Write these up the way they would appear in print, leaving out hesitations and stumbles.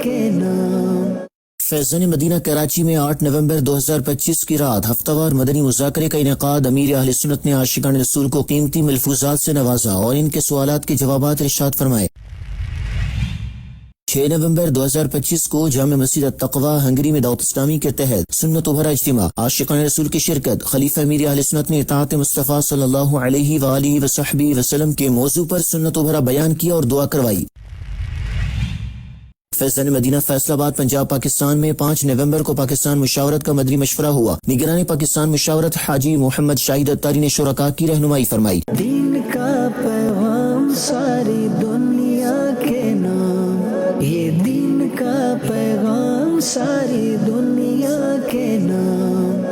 کے نام۔ فیضان مدینہ کراچی میں 8 نومبر 2025 کی رات ہفتہ وار مدنی مذاکرے کا انعقاد۔ امیر اہل سنت نے عاشقان رسول کو قیمتی ملفوظات سے نوازا اور ان کے سوالات کے جوابات ارشاد فرمائے۔ 6 نومبر 2025 کو جامع مسجد التقوی ہنگری میں دعوت اسلامی کے تحت سنت و بھرا اجتماع، عاشقان رسول کی شرکت۔ خلیفہ امیر اہل سنت نے اطاعت مصطفیٰ صلی اللہ علیہ وآلہ وصحبہ وسلم کے موضوع پر سنت و بھرا بیان کیا اور دعا کروائی۔ فیضان مدینہ فیصل آباد پنجاب پاکستان میں 5 نومبر کو پاکستان مشاورت کا مدنی مشورہ ہوا۔ نگران پاکستان مشاورت حاجی محمد شاہد اتاری نے شرکاء کی رہنمائی فرمائی۔ دین کا پیغام ساری دنیا کے نام، یہ دین کا پیغام ساری دنیا کے نام،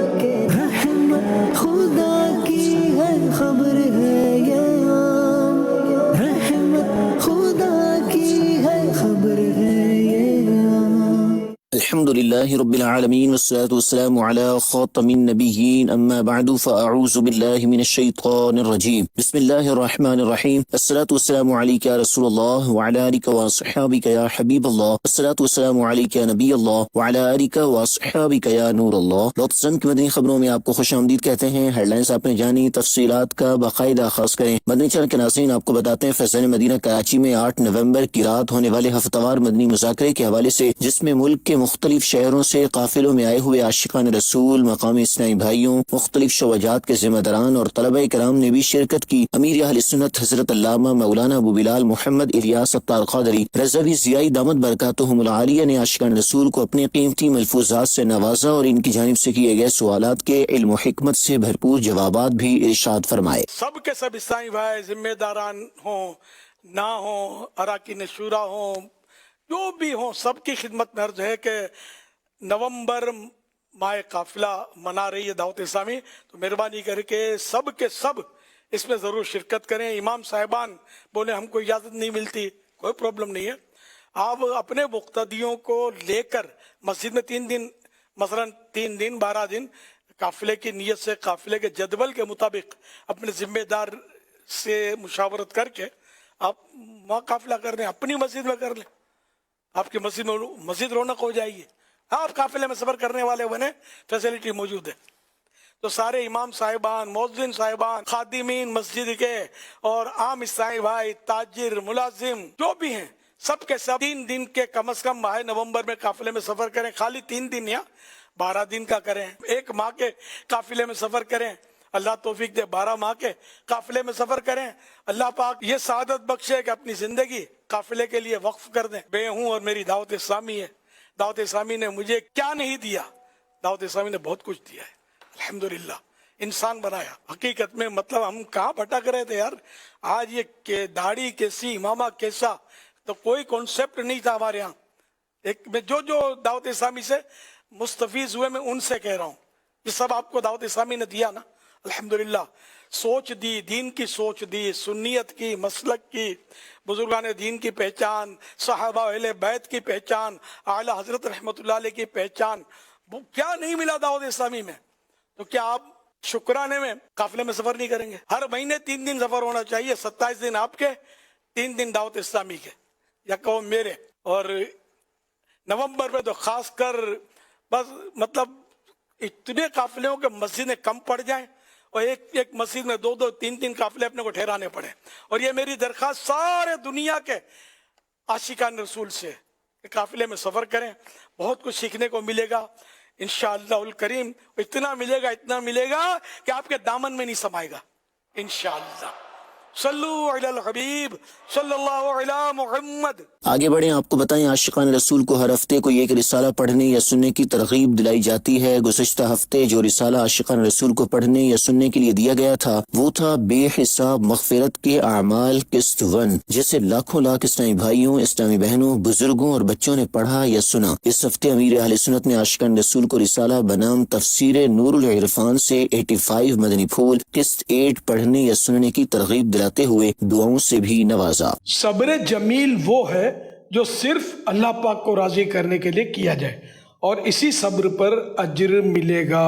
رحمت خدا کی ہے خبر ہے یہ عام، رحمت خدا کی ہے خبر ہے یہ عام۔ الحمدللہ رب العالمین والصلاة والسلام علی خاتم النبیین، اما بعد فاعوذ باللہ من الشیطان الرجیم، بسم اللہ الرحمن الرحیم، الصلاة والسلام علیک یا رسول اللہ وعلی آلک واصحابک یا حبیب اللہ، الصلاة والسلام علیک یا نبی اللہ وعلی آلک واصحابک یا نور اللہ۔ لوٹسن کی مدنی خبروں میں آپ کو خوش آمدید کہتے ہیں۔ ہیڈ لائنز آپ نے جانی، تفصیلات کا باقاعدہ آغاز کریں۔ مدنی چینل کے ناظرین آپ کو بتاتے ہیں فیضان مدینہ کراچی میں 8 نومبر کی رات ہونے والے ہفتہ وار مدنی مذاکرے کے حوالے سے، جس میں ملک کے مختلف شہروں سے قافلوں میں آئے ہوئے عاشقان رسول، مقامی اسلامی بھائیوں، مختلف شعبات کے ذمہ داران اور طلبہ کرام نے بھی شرکت کی۔ امیر اہل سنت حضرت علامہ مولانا ابو بلال محمد الیاس اتار قادری رضوی ضیائی دامت برکاتہم العالیہ نے عاشقان رسول کو اپنے قیمتی ملفوظات سے نوازا اور ان کی جانب سے کیے گئے سوالات کے علم و حکمت سے بھرپور جوابات بھی ارشاد فرمائے۔ سب کے سب اسلامی بھائی ذمہ داران ہوں نہ ہوں، اراکین شورا ہوں، جو بھی ہوں، سب کی خدمت میں عرض ہے کہ نومبر ماہ قافلہ منا رہی ہے دعوت اسلامی، تو مہربانی کر کے سب اس میں ضرور شرکت کریں۔ امام صاحبان بولے ہم کو اجازت نہیں ملتی، کوئی پرابلم نہیں ہے، آپ اپنے مقتدیوں کو لے کر مسجد میں 3 دن، مثلا 3 دن 12 دن قافلے کی نیت سے، قافلے کے جدول کے مطابق اپنے ذمہ دار سے مشاورت کر کے آپ وہاں قافلہ کر لیں، اپنی مسجد میں کر لیں، آپ کی مسجد میں مسجد رونق ہو جائے گی۔ آپ قافلے میں سفر کرنے والے بنے، فیسلٹی موجود ہے۔ تو سارے امام صاحبان، مؤذن صاحبان، خادمین مسجد کے اور عام اسلامی بھائی، تاجر، ملازم جو بھی ہیں، سب کے سب 3 دن کے کم از کم ماہ نومبر میں قافلے میں سفر کریں۔ خالی 3 دن یا 12 دن کا کریں، 1 ماہ کے قافلے میں سفر کریں، اللہ توفیق دے 12 ماہ کے قافلے میں سفر کریں۔ اللہ پاک یہ سعادت بخشے کہ اپنی زندگی قافلے کے لیے وقف کر دیں۔ میں ہوں اور میری دعوت اسلامی ہے۔ دعوت اسلامی نے مجھے کیا نہیں دیا؟ دعوت اسلامی نے بہت کچھ دیا ہے، الحمدللہ۔ انسان بنایا، حقیقت میں مطلب ہم کہاں بھٹک رہے تھے یار، آج یہ داڑھی کیسی، امامہ کیسا، تو کوئی کانسیپٹ نہیں تھا ہمارے ہاں۔ ایک میں جو دعوت اسلامی سے مستفیض ہوئے، میں ان سے کہہ رہا ہوں، یہ سب آپ کو دعوت اسلامی نے دیا نا، الحمدللہ۔ سوچ دی، دین کی سوچ دی، سنیت کی، مسلک کی، بزرگان دین کی پہچان، صحابہ اہل بیت کی پہچان، اعلی حضرت رحمت اللہ علیہ کی پہچان، وہ کیا نہیں ملا دعوت اسلامی میں؟ تو کیا آپ شکرانے میں قافلے میں سفر نہیں کریں گے؟ ہر مہینے 3 دن سفر ہونا چاہیے، 27 دن آپ کے، 3 دن دعوت اسلامی کے، یا کہو میرے۔ اور نومبر میں تو خاص کر بس مطلب اتنے قافلے ہوں کہ مسجدیں کم پڑ جائیں اور ایک مسجد میں 2 3 قافلے اپنے کو ٹھہرانے پڑے۔ اور یہ میری درخواست سارے دنیا کے عاشقان رسول سے، قافلے میں سفر کریں، بہت کچھ سیکھنے کو ملے گا انشاءاللہ الکریم۔ اتنا ملے گا کہ آپ کے دامن میں نہیں سمائے گا انشاءاللہ۔ صلو علی الحبیب صلی اللہ علی محمد۔ آگے بڑھیں، آپ کو بتائیں عاشقان رسول کو ہر ہفتے کوئی ایک رسالہ پڑھنے یا سننے کی ترغیب دلائی جاتی ہے۔ گزشتہ ہفتے جو رسالہ عاشقان رسول کو پڑھنے یا سننے کے لیے دیا گیا تھا وہ تھا بے حساب مغفرت کے اعمال قسط 1، جسے لاکھوں لاکھ اسلامی بھائیوں، اسلامی بہنوں، بزرگوں اور بچوں نے پڑھا یا سنا۔ اس ہفتے امیر اہل سنت نے عاشقان رسول کو رسالہ بنام تفسیر نور العرفان سے 85 مدنی پھول قسط 8 پڑھنے یا سننے کی ترغیب دلاتے ہوئے دعاؤں سے بھی نوازا۔ صبر جمیل وہ ہے جو صرف اللہ پاک کو راضی کرنے کے لیے کیا جائے، اور اسی صبر پر اجر ملے گا۔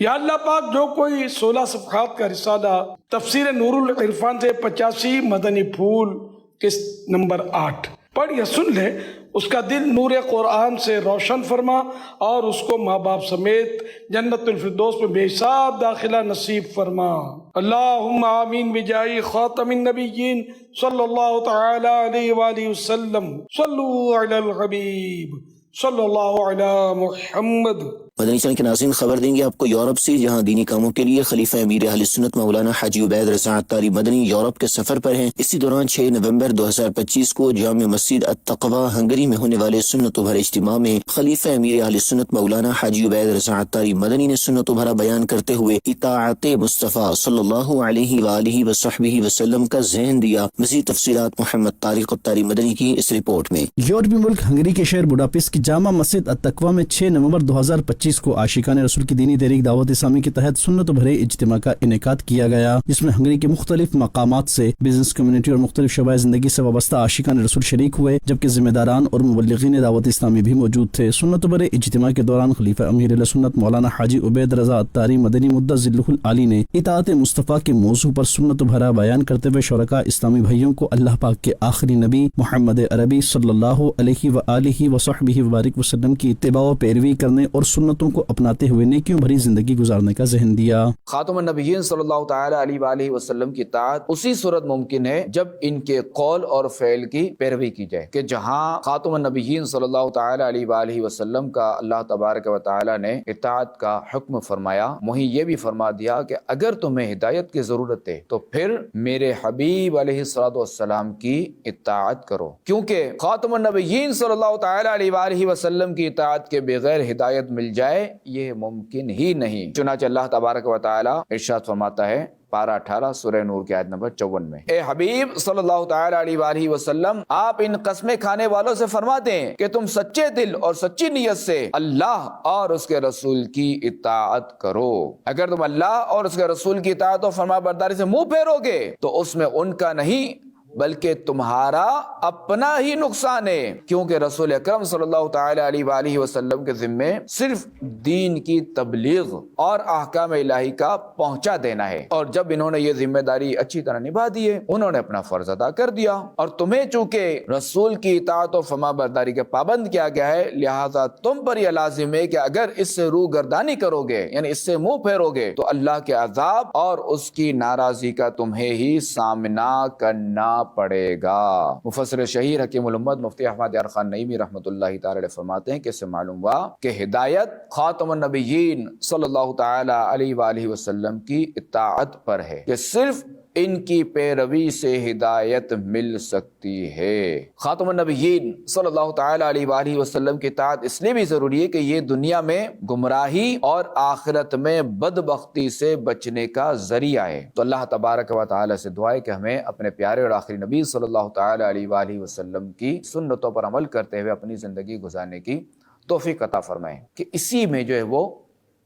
یا اللہ پاک جو کوئی 16 صفحات کا رسالہ تفسیر نور العرفان سے 85 مدنی پھول قسط نمبر 8 پڑھ یا سن لے، اس کا دل نور قرآن سے روشن فرما اور اس کو ماں باپ سمیت جنت الفردوس میں بے حساب داخلہ نصیب فرما۔ اللہم آمین بجاہ خاتم النبیین صلی اللہ تعالی علیہ وآلہ وسلم۔ صلو علی الحبیب صلی اللہ علی محمد۔ مدنی چینل کے ناظرین، خبر دیں گے آپ کو یورپ سے، جہاں دینی کاموں کے لیے خلیفہ امیر اہل سنت مولانا حاجی عبید رضا عطاری مدنی یورپ کے سفر پر ہیں۔ اسی دوران 6 نومبر 2025 کو جامع مسجد التقوی ہنگری میں ہونے والے سنت و بھرے اجتماع میں خلیفہ امیر اہل سنت مولانا حاجی عبید رضا عطاری مدنی نے سنت و بھرا بیان کرتے ہوئے اطاعت مصطفیٰ صلی اللہ علیہ وآلہ وصحبہ وسلم کا ذہن دیا۔ مزید تفصیلات محمد طارق عطاری مدنی کی اس رپورٹ میں۔ یورپی ملک ہنگری کے شہر بڈاپسٹ کی جامع مسجد التقوی میں 6 نومبر 2025 کو عاشقان رسول کی دینی تحریک دعوت اسلامی کے تحت سنت و بھرے اجتماع کا انعقاد کیا گیا، جس میں ہنگری کے مختلف مقامات سے بزنس کمیونٹی اور مختلف شعبۂ زندگی سے وابستہ عاشقان رسول شریک ہوئے، جبکہ ذمہ داران اور مبلغین دعوت اسلامی بھی موجود تھے۔ سنت و بھرے اجتماع کے دوران خلیفہ امیر اہل سنت مولانا حاجی عبید رضا عطاری مدنی مدت ذلہ العالی نے اطاعت مصطفیٰ کے موضوع پر سنت و بھرا بیان کرتے ہوئے شرکاء اسلامی بھائیوں کو اللہ پاک کے آخری نبی محمد عربی صلی اللہ علیہ وآلہ وصحبہ وبارک وسلم کی اتباع و پیروی کرنے اور سنتوں کو اپناتے ہوئے نیکیوں بھری زندگی گزارنے کا ذہن دیا۔ خاتم النبیین صلی اللہ تعالی علیہ وآلہ وسلم کی اطاعت اسی صورت ممکن ہے جب ان کے قول اور فعل کی پیروی کی جائے، کہ جہاں خاتم النبیین صلی اللہ تعالی علیہ وآلہ وسلم کا اللہ تبارک و تعالی نے اطاعت کا حکم فرمایا، وہیں یہ بھی فرما دیا کہ اگر تمہیں ہدایت کی ضرورت ہے تو پھر میرے حبیب علیہ الصلوۃ والسلام کی اطاعت کرو، کیونکہ خاتم النبیین صلی اللہ تعالی علیہ وآلہ وسلم کی اطاعت کے بغیر ہدایت مل جائے یہ ممکن ہی نہیں۔ چنانچہ اللہ تبارک و تعالی ارشاد فرماتا ہے پارہ 18 سورہ نور کی آیت نمبر 54 میں، اے حبیب صلی اللہ تعالی علیہ وآلہ وسلم، آپ ان قسمیں کھانے والوں سے فرما دیں کہ تم سچے دل اور سچی نیت سے اللہ اور اس کے رسول کی اطاعت کرو۔ اگر تم اللہ اور اس کے رسول کی اطاعت اور فرما برداری سے منہ پھیرو گے تو اس میں ان کا نہیں بلکہ تمہارا اپنا ہی نقصان ہے، کیونکہ رسول اکرم صلی اللہ تعالی علیہ وآلہ وسلم کے ذمے صرف دین کی تبلیغ اور احکام الہی کا پہنچا دینا ہے، اور جب انہوں نے یہ ذمہ داری اچھی طرح نبھا دی ہے، انہوں نے اپنا فرض ادا کر دیا، اور تمہیں چونکہ رسول کی اطاعت و فرما برداری کے پابند کیا گیا ہے، لہذا تم پر یہ لازم ہے کہ اگر اس سے روح گردانی کرو گے، یعنی اس سے منہ پھیرو گے، تو اللہ کے عذاب اور اس کی ناراضی کا تمہیں ہی سامنا کرنا پڑے گا۔ مفسر شہیر حکیم الامت مفتی احمد یار خان نعیمی رحمۃ اللہ تعالی علیہ فرماتے ہیں کہ اس سے معلوم ہوا کہ ہدایت خاتم النبیین صلی اللہ تعالی علیہ وآلہ وسلم کی اطاعت پر ہے، کہ صرف ان کی پیروی سے ہدایت مل سکتی ہے۔ خاتم النبیین صلی اللہ تعالی علیہ وآلہ وسلم کی اطاعت اس لیے بھی ضروری ہے کہ یہ دنیا میں گمراہی اور آخرت میں بدبختی سے بچنے کا ذریعہ ہے۔ تو اللہ تبارک و تعالی سے دعا ہے کہ ہمیں اپنے پیارے اور آخری نبی صلی اللہ تعالی علیہ وآلہ وسلم کی سنتوں پر عمل کرتے ہوئے اپنی زندگی گزارنے کی توفیق عطا فرمائے، کہ اسی میں جو ہے وہ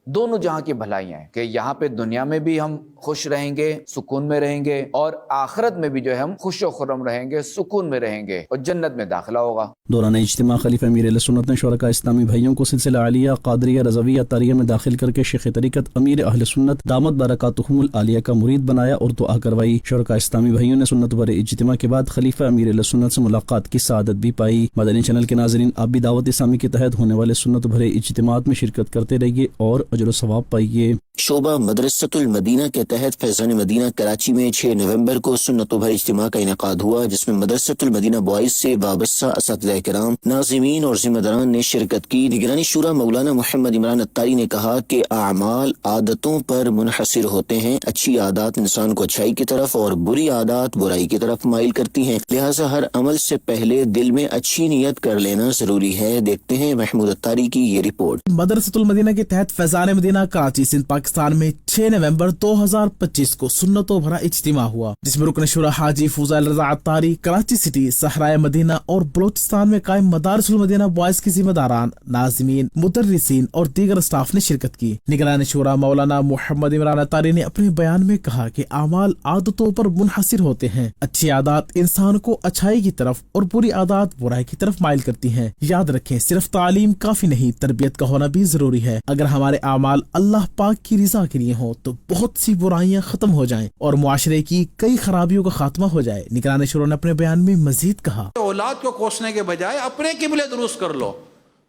دونوں جہاں کی بھلائیاں ہیں، کہ یہاں پہ دنیا میں بھی ہم خوش رہیں گے، سکون میں رہیں گے، اور آخرت میں بھی جو ہے ہم خوش و خرم رہیں گے، سکون میں رہیں گے، اور جنت میں داخلہ ہوگا۔ دوران اجتماع خلیفہ امیر اہل سنت نے شرکاء اسلامی بھائیوں کو سلسلہ عالیہ قادریہ رضویہ طاریہ میں داخل کر کے شیخ طریقت امیر اہل سنت دامت برکاتہم العالیہ کا مرید بنایا اور دعا کروائی۔ شرکاء اسلامی بھائیوں نے سنت بھرے اجتماع کے بعد خلیفہ امیر اہل سنت سے ملاقات کی سعادت بھی پائی۔ مدنی چینل کے ناظرین، آپ بھی دعوت اسلامی کے تحت ہونے والے سنت بھرے اجتماعات میں شرکت کرتے رہیے اور اجر و ثواب پائیے۔ شعبہ مدرسۃ المدینہ کے تحت فیضان مدینہ کراچی میں 6 نومبر کو سنت و بھر اجتماع کا انعقاد ہوا، جس میں مدرسۃ المدینہ بوائز سے وابستہ اساتذہ کرام، ناظمین اور ذمہ داران نے شرکت کی۔ نگرانی شورا مولانا محمد عمران عطاری نے کہا کہ اعمال عادتوں پر منحصر ہوتے ہیں، اچھی عادات انسان کو اچھائی کی طرف اور بری عادات برائی کی طرف مائل کرتی ہیں، لہٰذا ہر عمل سے پہلے دل میں اچھی نیت کر لینا ضروری ہے۔ دیکھتے ہیں محمود عطاری کی یہ رپورٹ۔ مدرسۃ المدینہ کے تحت فیضان مدینہ کراچی سندھ پاکستان میں 6 نومبر 2025 کو سنت و بھرا اجتماع ہوا، جس میں رکن شورا حاجی فضیل رضا عطاری کراچی سٹی، صحرائے مدینہ اور بلوچستان میں قائم مدارس المدینہ بوائز کے ذمہ داران، ناظمین، مدرسین اور دیگر اسٹاف نے شرکت کی۔ نگران شورا مولانا محمد عمران عطاری نے اپنے بیان میں کہا کہ اعمال عادتوں پر منحصر ہوتے ہیں، اچھی عادات انسان کو اچھائی کی طرف اور بری عادات برائی کی طرف مائل کرتی ہیں۔ یاد رکھیں، صرف تعلیم کافی نہیں، تربیت کا ہونا بھی ضروری ہے۔ اگر ہمارے اعمال اللہ پاک کی کی رضا کے لیے ہوں تو بہت سی برائیاں ختم ہو جائیں اور معاشرے کی کئی خرابیوں کا خاتمہ ہو جائے۔ نگران شورا نے اپنے بیان میں مزید کہا، اولاد کو کوسنے کے بجائے اپنے قبلے درست کر لو۔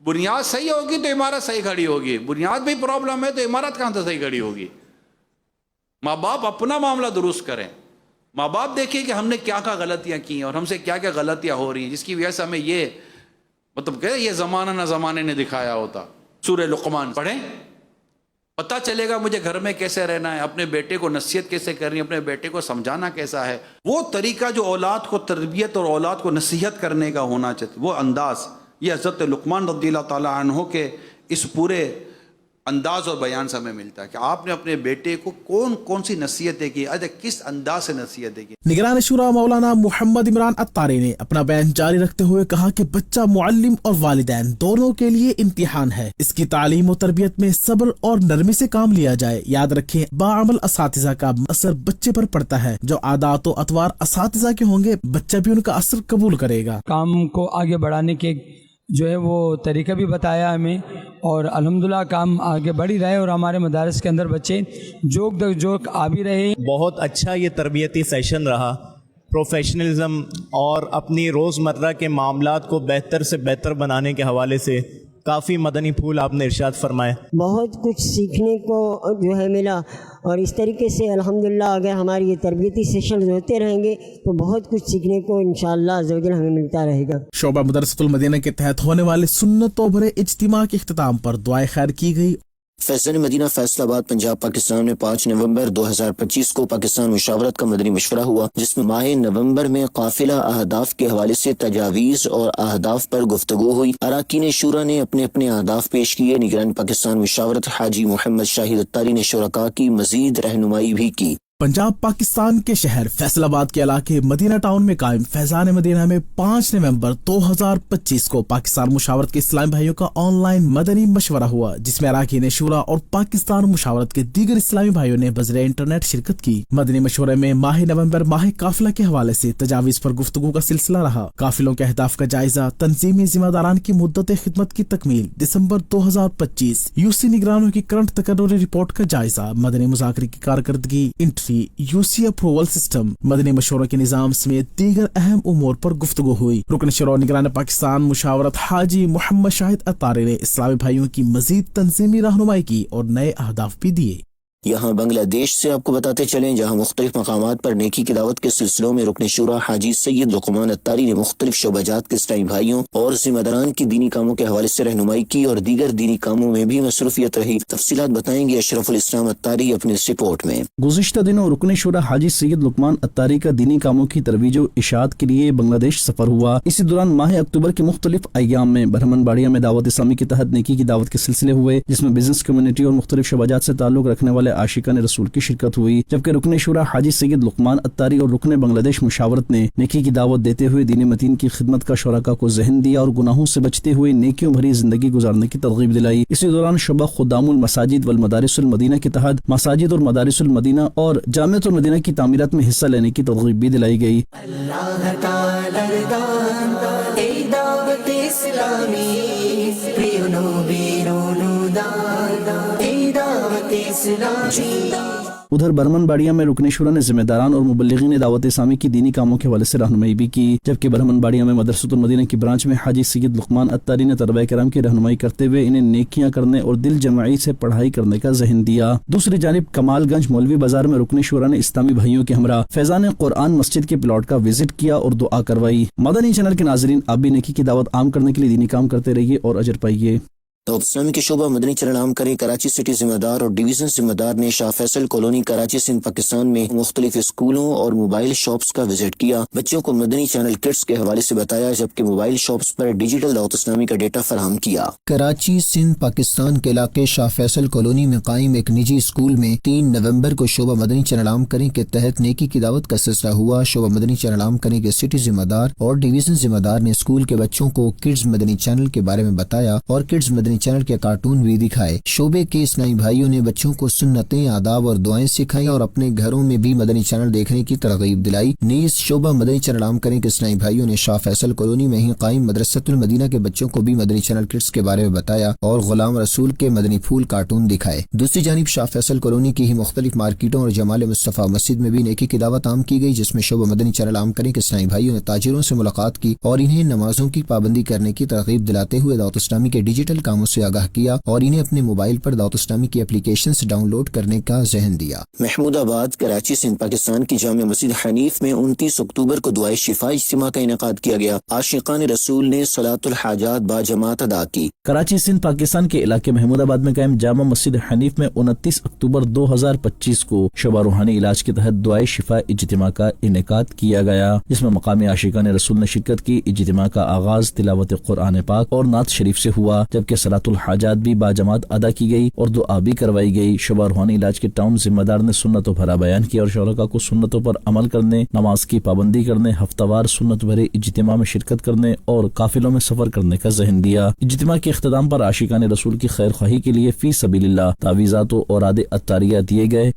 بنیاد صحیح ہوگی تو عمارت صحیح کھڑی ہوگی، بنیاد بھی پرابلم ہے تو عمارت کہاں سے صحیح کھڑی ہوگی؟ ماں باپ اپنا معاملہ درست کریں، ماں باپ دیکھیں کہ ہم نے کیا کیا غلطیاں کی ہیں اور ہم سے کیا کیا غلطیاں ہو رہی ہیں جس کی وجہ سے ہمیں یہ یہ زمانہ نہ زمانے نے دکھایا ہوتا۔ سورہ لقمان پڑھیں، پتہ چلے گا مجھے گھر میں کیسے رہنا ہے، اپنے بیٹے کو نصیحت کیسے کرنی ہے، اپنے بیٹے کو سمجھانا کیسا ہے۔ وہ طریقہ جو اولاد کو تربیت اور اولاد کو نصیحت کرنے کا ہونا چاہیے، وہ انداز، یہ حضرت لقمان رضی اللہ تعالیٰ عنہ کے اس پورے انداز اور بیان سے ہمیں ملتا ہے کہ آپ نے اپنے بیٹے کو کون سی نصیحتیں کی، کس انداز سے نصیحتیں کی۔ نگران شورا مولانا محمد عمران اتاری نے اپنا بیان جاری رکھتے ہوئے کہا کہ بچہ معلم اور والدین دونوں کے لیے امتحان ہے، اس کی تعلیم و تربیت میں صبر اور نرمی سے کام لیا جائے۔ یاد رکھیں، باعمل اساتذہ کا اثر بچے پر پڑتا ہے، جو عادات و اطوار اساتذہ کے ہوں گے بچہ بھی ان کا اثر قبول کرے گا۔ کام کو آگے بڑھانے کے جو ہے وہ طریقہ بھی بتایا ہمیں، اور الحمدللہ کام آگے بڑھ ہی رہے اور ہمارے مدارس کے اندر بچے جوک در جوک آ بھی رہے۔ بہت اچھا یہ تربیتی سیشن رہا، پروفیشنلزم اور اپنی روزمرہ کے معاملات کو بہتر سے بہتر بنانے کے حوالے سے کافی مدنی پھول آپ نے ارشاد فرمائے۔ بہت کچھ سیکھنے کو جو ہے ملا، اور اس طریقے سے الحمدللہ اگر ہماری یہ تربیتی سیشن ہوتے رہیں گے تو بہت کچھ سیکھنے کو انشاءاللہ عز و جل ہمیں ملتا رہے گا۔ شعبہ مدرسۃ المدینہ کے تحت ہونے والے سنتوں بھرے اجتماع کے اختتام پر دعائے خیر کی گئی۔ فیضان مدینہ فیصل آباد پنجاب پاکستان میں 5 نومبر 2025 کو پاکستان مشاورت کا مدنی مشورہ ہوا، جس میں ماہ نومبر میں قافلہ اہداف کے حوالے سے تجاویز اور اہداف پر گفتگو ہوئی۔ اراکین شورا نے اپنے اپنے اہداف پیش کیے۔ نگران پاکستان مشاورت حاجی محمد شاہد اتاری نے شرکاء کی مزید رہنمائی بھی کی۔ پنجاب پاکستان کے شہر فیصل آباد کے علاقے مدینہ ٹاؤن میں قائم فیضان مدینہ میں 5 نومبر 2025 کو پاکستان مشاورت کے اسلامی بھائیوں کا آن لائن مدنی مشورہ ہوا، جس میں اراکین شورا اور پاکستان مشاورت کے دیگر اسلامی بھائیوں نے بذریعہ انٹرنیٹ شرکت کی۔ مدنی مشورے میں ماہ نومبر ماہ قافلہ کے حوالے سے تجاویز پر گفتگو کا سلسلہ رہا۔ قافلوں کے اہداف کا جائزہ، تنظیمی ذمہ داران کی مدت خدمت کی تکمیل، دسمبر 2025 یوسی نگرانوں کی کرنٹ تقرری رپورٹ کا جائزہ، مدنی مذاکرے کی کارکردگی، یوسی اپروول سسٹم، مدنی مشوروں کے نظام سمیت دیگر اہم امور پر گفتگو ہوئی۔ رکن شورا نگران پاکستان مشاورت حاجی محمد شاہد اتاری نے اسلامی بھائیوں کی مزید تنظیمی رہنمائی کی اور نئے اہداف بھی دیے۔ یہاں بنگلہ دیش سے آپ کو بتاتے چلیں، جہاں مختلف مقامات پر نیکی کی دعوت کے سلسلوں میں رکن شورا حاجی سید لقمان اتاری نے مختلف شعبہ جات کے اسلامی بھائیوں اور ذمہ داران کی دینی کاموں کے حوالے سے رہنمائی کی اور دیگر دینی کاموں میں بھی مصروفیت رہی۔ تفصیلات بتائیں گے اشرف الاسلام اتاری اپنے اس رپورٹ میں۔ گزشتہ دنوں رکن شورا حاجی سید لقمان اتاری کا دینی کاموں کی ترویج و اشاعت کے لیے بنگلہ دیش سفر ہوا۔ اسی دوران ماہ اکتوبر کے مختلف ایام میں برہمن باڑیا میں دعوت اسلامی کے تحت نیکی کی دعوت کے سلسلے ہوئے، جس میں بزنس کمیونٹی اور مختلف شعبہ جات سے تعلق رکھنے والے عاشقان رسول کی شرکت ہوئی، جبکہ رکن شورا حاجی سید لقمان اتاری اور رکن بنگلہ دیش مشاورت نے نیکی کی دعوت دیتے ہوئے دین متین کی خدمت کا شرکاء کو ذہن دیا اور گناہوں سے بچتے ہوئے نیکیوں بھری زندگی گزارنے کی ترغیب دلائی۔ اسی دوران شعبہ خدام المساجد والمدارس المدینہ کے تحت مساجد اور مدارس المدینہ اور جامعۃ المدینہ کی تعمیرات میں حصہ لینے کی ترغیب بھی دلائی گئی۔ اللہ تعالی دان اے دعوت اسلامی پریونو بیرونو دان اے دعوت اسلامی۔ ادھر برہمن باڑیا میں رکن شورا نے ذمہ داران اور مبلغین دعوت اسلامی کی دینی کاموں کے حوالے سے رہنمائی بھی کی، جبکہ برہمن باڑیا میں مدرسۃ المدینہ کی برانچ میں حاجی سید لقمان اتاری نے طلبہ کرام کی رہنمائی کرتے ہوئے انہیں نیکیاں کرنے اور دل جمعی سے پڑھائی کرنے کا ذہن دیا۔ دوسری جانب کمال گنج مولوی بازار میں رکن شورا نے اسلامی بھائیوں کے ہمراہ فیضان قرآن مسجد کے پلاٹ کا وزٹ کیا اور دعا کروائی۔ مدنی چینل کے ناظرین، آپ بھی نیکی کی دعوت عام کرنے کے لیے دینی کام کرتے رہیے اور اجر پائیے۔ دعوت اسلامی کے شعبہ مدنی چینل عام کریں کراچی سٹی ذمہ دار اور ڈویژن ذمہ دار نے شاہ فیصل کالونی کراچی سندھ پاکستان میں مختلف اسکولوں اور موبائل شاپس کا وزٹ کیا۔ بچوں کو مدنی چینل کٹس کے حوالے سے بتایا، جبکہ موبائل شاپس پر ڈیجیٹل دعوت اسلامی کا ڈیٹا فراہم کیا۔ کراچی سندھ پاکستان کے علاقے شاہ فیصل کالونی میں قائم ایک نجی اسکول میں 3 نومبر کو شعبہ مدنی چینل عام کریں کے تحت نیکی کی دعوت کا سلسلہ ہوا۔ شعبہ مدنی چینل عام کریں کے سٹی ذمہ دار اور ڈویژن ذمہ دار نے اسکول کے بچوں کو کڈز مدنی چینل کے بارے میں بتایا اور کڈز مدنی مدنی چینل کے کارٹون بھی دکھائے۔ شعبے کے اسلامی بھائیوں نے بچوں کو سنتیں، آداب اور دعائیں سکھائی اور اپنے گھروں میں بھی مدنی چینل دیکھنے کی ترغیب دلائی۔ نیز شعبہ مدنی چینل عام کرنے کے اسلامی بھائیوں نے شاہ فیصل کالونی میں ہی قائم مدرسۃ المدینہ کے بچوں کو بھی مدنی چینل کڈس کے بارے میں بتایا اور غلام رسول کے مدنی پھول کارٹون دکھائے۔ دوسری جانب شاہ فیصل کالونی کی ہی مختلف مارکیٹوں اور جمال مصطفیٰ مسجد میں بھی نیکی کی دعوت عام کی گئی، جس میں شعبہ مدنی چینل عام کرنے کے اسلامی بھائیوں نے تاجروں سے ملاقات کی اور انہیں نمازوں کی پابندی کرنے کی ترغیب دلاتے ہوئے دعوت اسلامی کے ڈیجیٹل کاموں سے آگاہ کیا اور انہیں اپنے موبائل پر دعوت اسلامی کی اپلیکیشنز ڈاؤن لوڈ کرنے کا ذہن دیا۔ محمود آباد کراچی سندھ پاکستان کی جامع مسجد حنیف میں 29 اکتوبر کو دعائے شفا اجتماع کا انعقاد کیا گیا۔ عاشقان رسول نے صلاۃ الحاجات با جماعت ادا کی۔ کراچی سندھ پاکستان کے علاقے محمود آباد میں قائم جامع مسجد حنیف میں 29 اکتوبر 2025 کو شبہ روحانی علاج کے تحت دعائے شفا اجتماع کا انعقاد کیا گیا، جس میں مقامی عاشقان رسول نے شرکت کی۔ اجتماع کا آغاز تلاوت قرآن پاک اور نعت شریف سے ہوا، جبکہ صلاۃ الحاجات بھی با جماعت ادا کی گئی اور دعا بھی کروائی گئی۔ شبہ روحانی علاج کے ٹاؤن ذمہ دار نے سنتوں بھرا بیان کیا اور شرکاء کو سنتوں پر عمل کرنے، نماز کی پابندی کرنے، ہفتہ وار سنت بھرے اجتماع میں شرکت کرنے اور قافلوں میں سفر کرنے کا ذہن دیا۔ اجتماع کے اختتام پر عاشقان رسول کی خیر خواہی کے لیے فی سبیل اللہ تعویذات و اوراد عطاریہ دیے گئے۔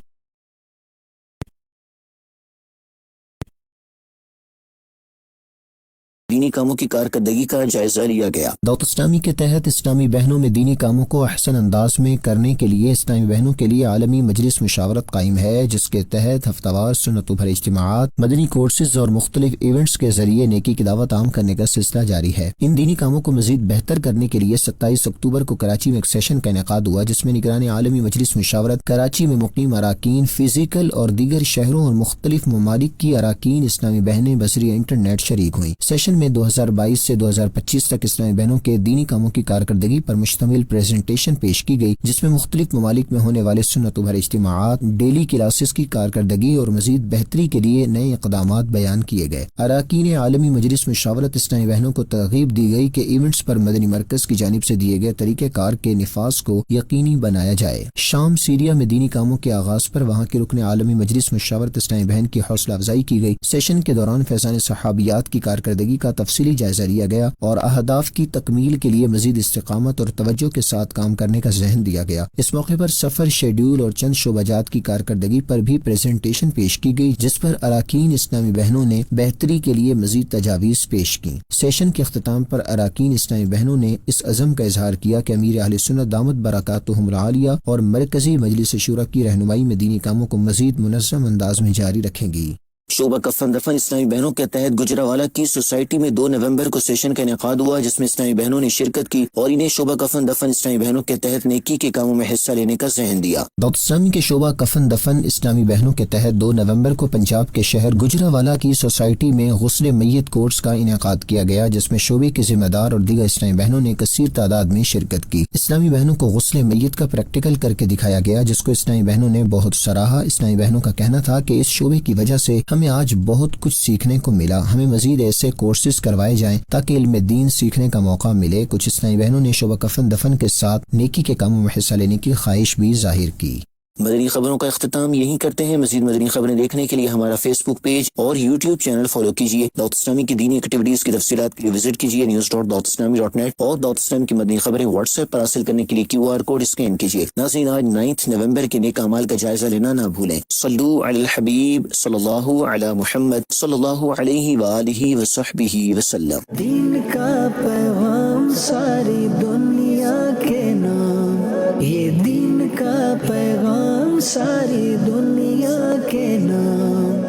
دینی کاموں کی کارکردگی کا جائزہ لیا گیا۔ دعوت اسلامی کے تحت اسلامی بہنوں میں دینی کاموں کو احسن انداز میں کرنے کے لیے اسلامی بہنوں کے لیے عالمی مجلس مشاورت قائم ہے، جس کے تحت ہفتہ وار سنتوں بھرے اجتماعات، مدنی کورسز اور مختلف ایونٹس کے ذریعے نیکی کی دعوت عام کرنے کا سلسلہ جاری ہے۔ ان دینی کاموں کو مزید بہتر کرنے کے لیے 27 اکتوبر کو کراچی میں ایک سیشن کا انعقاد ہوا، جس میں نگران عالمی مجلس مشاورت، کراچی میں مقیم اراکین، فزیکل اور دیگر شہروں اور مختلف ممالک کی اراکین اسلامی بہنیں بذریعہ انٹرنیٹ شریک ہوئیں۔ سیشن میں 2022 سے 2025 تک اسلامی بہنوں کے دینی کاموں کی کارکردگی پر مشتمل پریزنٹیشن پیش کی گئی، جس میں مختلف ممالک میں ہونے والے سنتوں بھرے اجتماعات، ڈیلی کلاسز کی کارکردگی اور مزید بہتری کے لیے نئے اقدامات بیان کیے گئے۔ اراکین عالمی مجلس مشاورت اسلامی بہنوں کو ترغیب دی گئی کہ ایونٹس پر مدنی مرکز کی جانب سے دیے گئے طریقہ کار کے نفاذ کو یقینی بنایا جائے۔ شام سیریا میں دینی کاموں کے آغاز پر وہاں کے رکن عالمی مجلس مشاورت اسلامی بہن کی حوصلہ افزائی کی گئی۔ سیشن کے دوران فیضان صحابیات کی کارکردگی کا تفصیلی جائزہ لیا گیا اور اہداف کی تکمیل کے لیے مزید استقامت اور توجہ کے ساتھ کام کرنے کا ذہن دیا گیا۔ اس موقع پر سفر شیڈول اور چند شعبہ جات کی کارکردگی پر بھی پریزنٹیشن پیش کی گئی، جس پر اراکین اسلامی بہنوں نے بہتری کے لیے مزید تجاویز پیش کی۔ سیشن کے اختتام پر اراکین اسلامی بہنوں نے اس عزم کا اظہار کیا کہ امیر اہل سنت دامت برکاتہم العالیہ اور مرکزی مجلس شورا کی رہنمائی میں دینی کاموں کو مزید منظم انداز میں جاری رکھیں گی۔ شعبہ کفن دفن اسلامی بہنوں کے تحت گجراوالا کی سوسائٹی میں 2 نومبر کو سیشن کا انعقاد ہوا، جس میں اسلامی بہنوں نے شرکت کی اور انہیں شعبہ کفن دفن اسلامی بہنوں کے تحت نیکی کے کاموں میں حصہ لینے کا ذہن دیا۔ دعوت اسلامی کے شعبہ کفن دفن اسلامی بہنوں کے تحت 2 نومبر کو پنجاب کے شہر گجراوالا کی سوسائٹی میں غسل میت کورس کا انعقاد کیا گیا، جس میں شعبے کے ذمہ دار اور دیگر اسلامی بہنوں نے کثیر تعداد میں شرکت کی۔ اسلامی بہنوں کو غسل میت کا پریکٹیکل کر کے دکھایا گیا، جس کو اسلامی بہنوں نے بہت سراہا۔ اسلامی بہنوں کا کہنا تھا کہ اس شعبے کی وجہ سے ہمیں آج بہت کچھ سیکھنے کو ملا، ہمیں مزید ایسے کورسز کروائے جائیں تاکہ علم دین سیکھنے کا موقع ملے۔ کچھ اسلامی بہنوں نے شعبہ کفن دفن کے ساتھ نیکی کے کاموں میں حصہ لینے کی خواہش بھی ظاہر کی۔ مدنی خبروں کا اختتام یہیں کرتے ہیں۔ مزید مدنی خبریں دیکھنے کے لیے ہمارا فیس بک پیج اور یوٹیوب چینل فالو کیجیے۔ دعوت اسلامی کی دینی ایکٹیویٹیز کی تفصیلات کے لیے وزٹ کیجیے news.dawatislami.net اور دعوت اسلامی کی مدنی خبریں واٹس ایپ پر حاصل کرنے کے لیے QR کوڈ اسکین کیجیے۔ ناظرین، آج 9 نومبر کے نیک اعمال کا جائزہ لینا نہ بھولیں۔ صلو علی الحبیب صلی اللہ علی محمد صلی اللہ علیہ وآلہ وصحبہ وسلم۔ دین کا پیغام ساری دنیا کے نام، یہ دین کا پیغام ساری دنیا کے نام،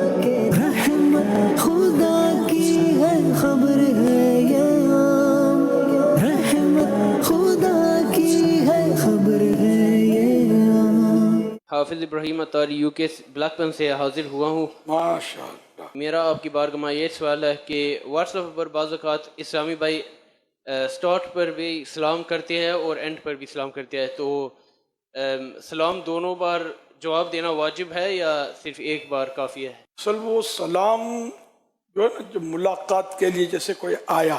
رحمت خدا کی ہے خبر ہے یہ عام، رحمت خدا کی ہے خبر ہے یہ عام۔ حافظ ابراہیم اتاری UK بلیک پن سے حاضر ہوا ہوں۔ ماشاء اللہ۔ میرا آپ کی بارگاہ میں یہ سوال ہے کہ واٹس ایپ پر بعض اوقات اسلامی بھائی سٹارٹ پر بھی سلام کرتے ہیں اور اینڈ پر بھی سلام کرتے ہیں، تو سلام دونوں بار جواب دینا واجب ہے یا صرف ایک بار کافی ہے؟ اصل وہ سلام جو ہے نا، جو ملاقات کے لیے جیسے کوئی آیا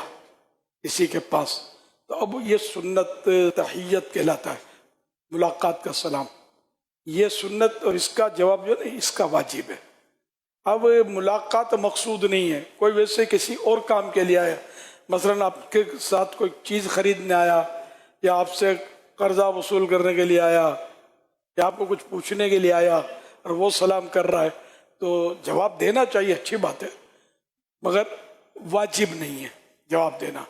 کسی کے پاس، تو اب یہ سنت تحیت کہلاتا ہے، ملاقات کا سلام، یہ سنت، اور اس کا جواب جو ہے نا اس کا واجب ہے۔ اب ملاقات مقصود نہیں ہے، کوئی ویسے کسی اور کام کے لیے آیا، مثلا آپ کے ساتھ کوئی چیز خریدنے آیا یا آپ سے قرضہ وصول کرنے کے لیے آیا یا آپ کو کچھ پوچھنے کے لیے آیا اور وہ سلام کر رہا ہے تو جواب دینا چاہیے، اچھی بات ہے، مگر واجب نہیں ہے جواب دینا۔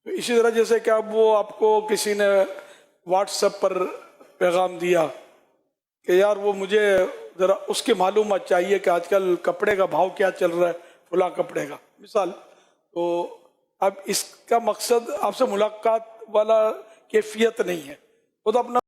تو اسی طرح جیسے کہ اب وہ آپ کو کسی نے واٹس ایپ پر پیغام دیا کہ یار وہ مجھے ذرا اس کی معلومات چاہیے کہ آج کل کپڑے کا بھاؤ کیا چل رہا ہے، فلاں کپڑے کا مثال، تو اب اس کا مقصد آپ سے ملاقات والا کیفیت نہیں ہے، وہ تو اپنا